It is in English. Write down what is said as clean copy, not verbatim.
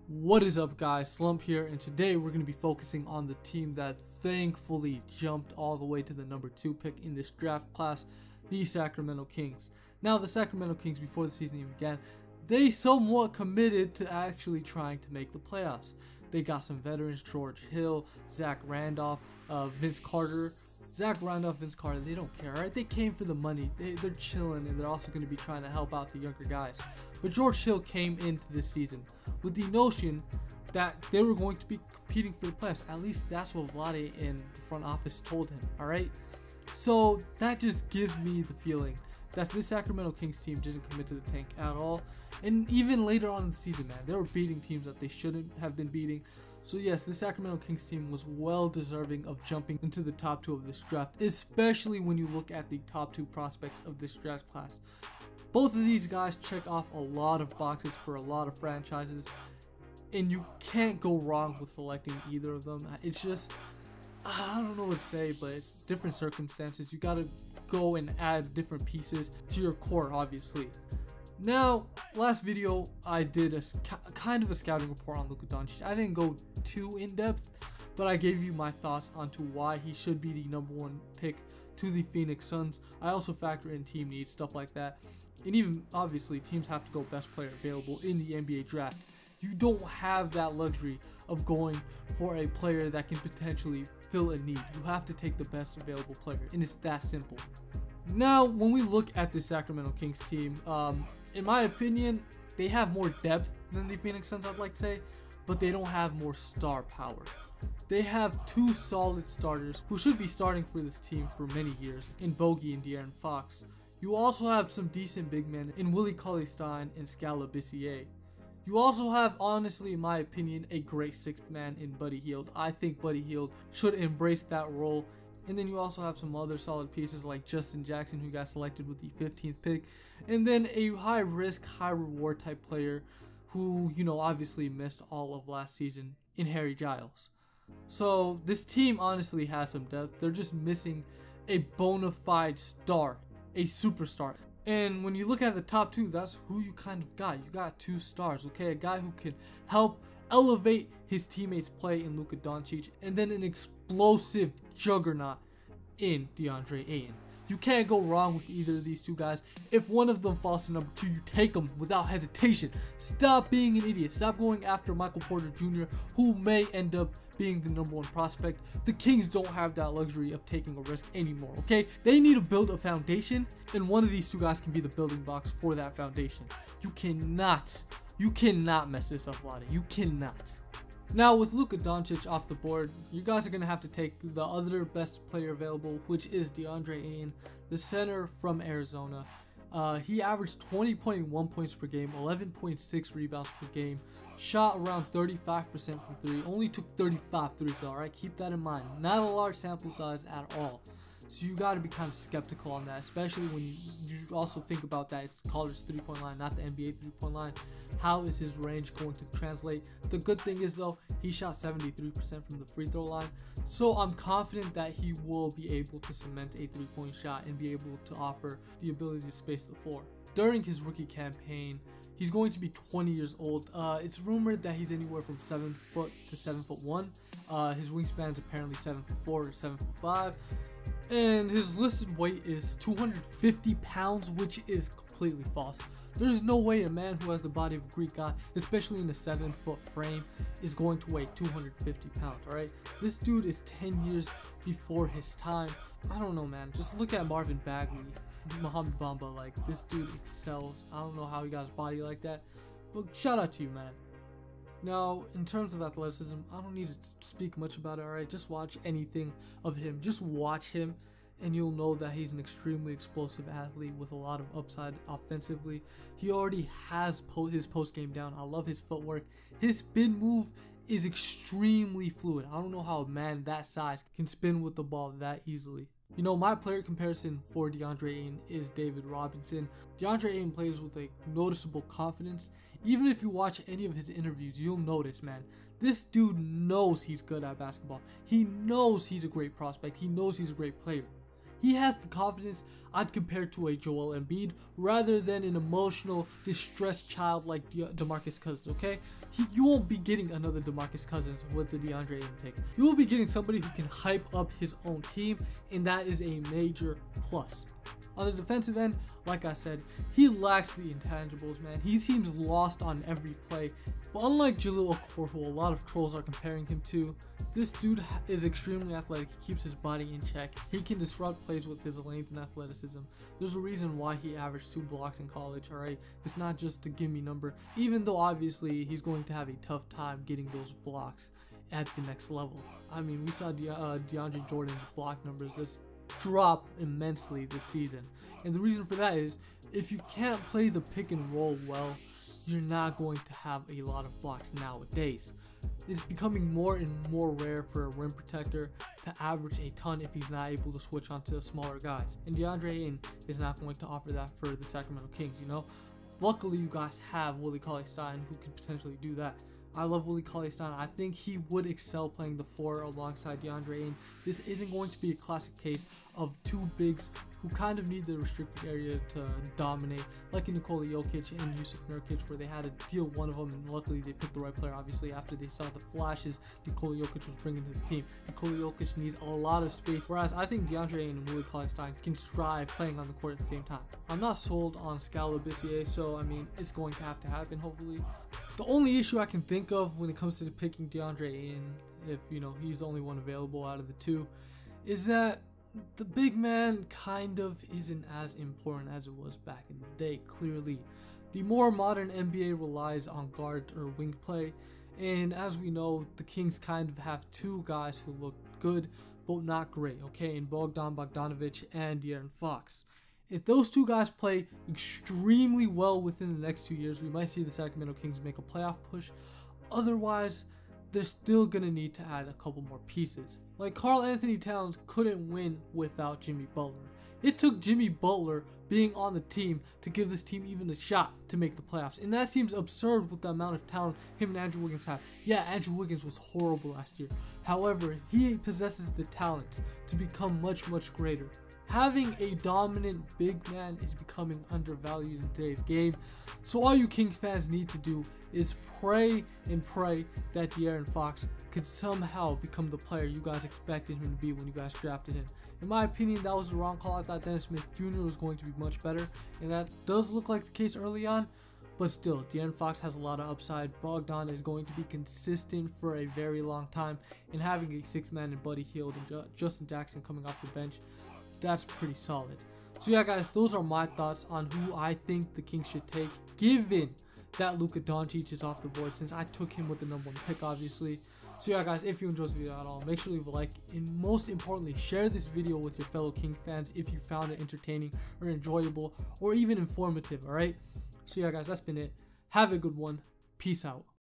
What is up, guys? Slump here, and today we're going to be focusing on the team that thankfully jumped all the way to the number 2 pick in this draft class, the Sacramento Kings. Now, the Sacramento Kings, before the season even began, they somewhat committed to actually trying to make the playoffs. They got some veterans: George Hill, Zach Randolph, Vince Carter. Zach Randolph, Vince Carter, they don't care, right? They came for the money. They're chilling, and they're also going to be trying to help out the younger guys. But George Hill came into this season with the notion that they were going to be competing for the playoffs. At least that's what Vlade in the front office told him, alright? So that just gives me the feeling that this Sacramento Kings team didn't commit to the tank at all. And even later on in the season, man, they were beating teams that they shouldn't have been beating. So yes, the Sacramento Kings team was well deserving of jumping into the top 2 of this draft, especially when you look at the top 2 prospects of this draft class. Both of these guys check off a lot of boxes for a lot of franchises, and you can't go wrong with selecting either of them. It's just, I don't know what to say, but it's different circumstances. You gotta go and add different pieces to your core, obviously. Now, last video I did a kind of a scouting report on Luka Doncic. I didn't go too in depth, but I gave you my thoughts onto why he should be the number 1 pick to the Phoenix Suns. I also factor in team needs, stuff like that. And even, obviously, teams have to go best player available in the NBA draft. You don't have that luxury of going for a player that can potentially fill a need. You have to take the best available player, and it's that simple. Now, when we look at the Sacramento Kings team, in my opinion, they have more depth than the Phoenix Suns, I'd like to say, but they don't have more star power. They have 2 solid starters who should be starting for this team for many years in Bogey and DeAaron Fox. You also have some decent big men in Willie Cauley-Stein and Scala Bissier. You also have, honestly, in my opinion, a great 6th man in Buddy Hield. I think Buddy Hield should embrace that role. And then you also have some other solid pieces like Justin Jackson, who got selected with the 15th pick. And then a high risk, high reward type player who, obviously missed all of last season in Harry Giles. So this team honestly has some depth. They're just missing a bona fide star, a superstar. And when you look at the top 2, that's who you kind of got. You got 2 stars, okay? A guy who can help elevate his teammates' play in Luka Doncic, and then an explosive juggernaut in DeAndre Ayton. You can't go wrong with either of these 2 guys. If one of them falls to number 2, you take them without hesitation. Stop being an idiot. Stop going after Michael Porter Jr., who may end up being the number 1 prospect. The Kings don't have that luxury of taking a risk anymore, okay? They need to build a foundation, and one of these 2 guys can be the building blocks for that foundation. You cannot mess this up, Vlade. You cannot. Now, with Luka Doncic off the board, you guys are going to have to take the other best player available, which is DeAndre Ayton, the center from Arizona. He averaged 20.1 points per game, 11.6 rebounds per game, shot around 35% from 3, only took 35 threes, alright? Keep that in mind. Not a large sample size at all. So you got to be kind of skeptical on that, especially when you also think about that it's college 3-point line, not the NBA 3-point line. How is his range going to translate? The good thing is, though, he shot 73% from the free throw line. So I'm confident that he will be able to cement a 3-point shot and be able to offer the ability to space the floor. During his rookie campaign, he's going to be 20 years old. It's rumored that he's anywhere from 7 foot to 7'1". His wingspan is apparently 7'4" or 7'5". And his listed weight is 250 pounds, which is completely false. There's no way a man who has the body of a Greek god, especially in a 7-foot frame, is going to weigh 250 pounds, alright? This dude is 10 years before his time. I don't know, man. Just look at Marvin Bagley, Mohamed Bamba. Like, this dude excels. I don't know how he got his body like that, but shout out to you, man. Now, in terms of athleticism, I don't need to speak much about it, alright? Just watch anything of him. Just watch him, and you'll know that he's an extremely explosive athlete with a lot of upside offensively. He already has his post-game down. I love his footwork. His spin move is extremely fluid. I don't know how a man that size can spin with the ball that easily. My player comparison for DeAndre Ayton is David Robinson. DeAndre Ayton plays with a noticeable confidence. Even if you watch any of his interviews, you'll notice, man, this dude knows he's good at basketball. He knows he's a great prospect. He knows he's a great player. He has the confidence I'd compare to a Joel Embiid rather than an emotional, distressed child like DeMarcus Cousins, okay? You won't be getting another DeMarcus Cousins with the DeAndre Ayton pick. You will be getting somebody who can hype up his own team, and that is a major plus. On the defensive end, like I said, he lacks the intangibles, man. He seems lost on every play. But unlike Jahlil Okafor, who a lot of trolls are comparing him to, this dude is extremely athletic. He keeps his body in check. He can disrupt plays with his length and athleticism. There's a reason why he averaged 2 blocks in college, alright? It's not just a gimme number, even though obviously he's going to have a tough time getting those blocks at the next level. I mean, we saw DeAndre Jordan's block numbers just drop immensely this season. And the reason for that is, if you can't play the pick and roll well, you're not going to have a lot of blocks nowadays. It's becoming more and more rare for a rim protector to average a ton if he's not able to switch onto smaller guys. And DeAndre Ayton is not going to offer that for the Sacramento Kings, you know? Luckily, you guys have Willie Cauley-Stein who could potentially do that. I love Willie Cauley-Stein. I think he would excel playing the 4 alongside DeAndre Ayton. This isn't going to be a classic case of 2 bigs who kind of need the restricted area to dominate, like in Nikola Jokic and Jusuf Nurkic, where they had to deal one of them, and luckily they picked the right player, obviously, after they saw the flashes Nikola Jokic was bringing to the team. Nikola Jokic needs a lot of space, whereas I think DeAndre Ayton and Willie Cauley-Stein can strive playing on the court at the same time. I'm not sold on Scala Bissier, so I mean, it's going to have to happen, hopefully. The only issue I can think of when it comes to picking DeAndre Ayton, if you know he's the only one available out of the 2, is that the big man kind of isn't as important as it was back in the day. Clearly, the more modern NBA relies on guard or wing play, and as we know, the Kings kind of have 2 guys who look good but not great, okay, in Bogdonovic and De'Aaron Fox. If those 2 guys play extremely well within the next 2 years, we might see the Sacramento Kings make a playoff push. Otherwise, they're still going to need to add a couple more pieces. Like Karl Anthony Towns couldn't win without Jimmy Butler. It took Jimmy Butler being on the team to give this team even a shot to make the playoffs. And that seems absurd with the amount of talent him and Andrew Wiggins have. Yeah, Andrew Wiggins was horrible last year. However, he possesses the talent to become much, much greater. Having a dominant big man is becoming undervalued in today's game. So all you Kings fans need to do is pray and pray that De'Aaron Fox could somehow become the player you guys expected him to be when you guys drafted him. In my opinion, that was the wrong call. I thought Dennis Smith Jr. was going to be much better, and that does look like the case early on. But still, De'Aaron Fox has a lot of upside. Bogdon is going to be consistent for a very long time, and having a 6-man in Buddy Hield and Justin Jackson coming off the bench, that's pretty solid. So yeah, guys, those are my thoughts on who I think the Kings should take, given that Luka Doncic is off the board, since I took him with the #1 pick, obviously. So yeah, guys, if you enjoyed this video at all, make sure to leave a like, and most importantly, share this video with your fellow King fans if you found it entertaining or enjoyable or even informative, alright? So yeah, guys, that's been it. Have a good one. Peace out.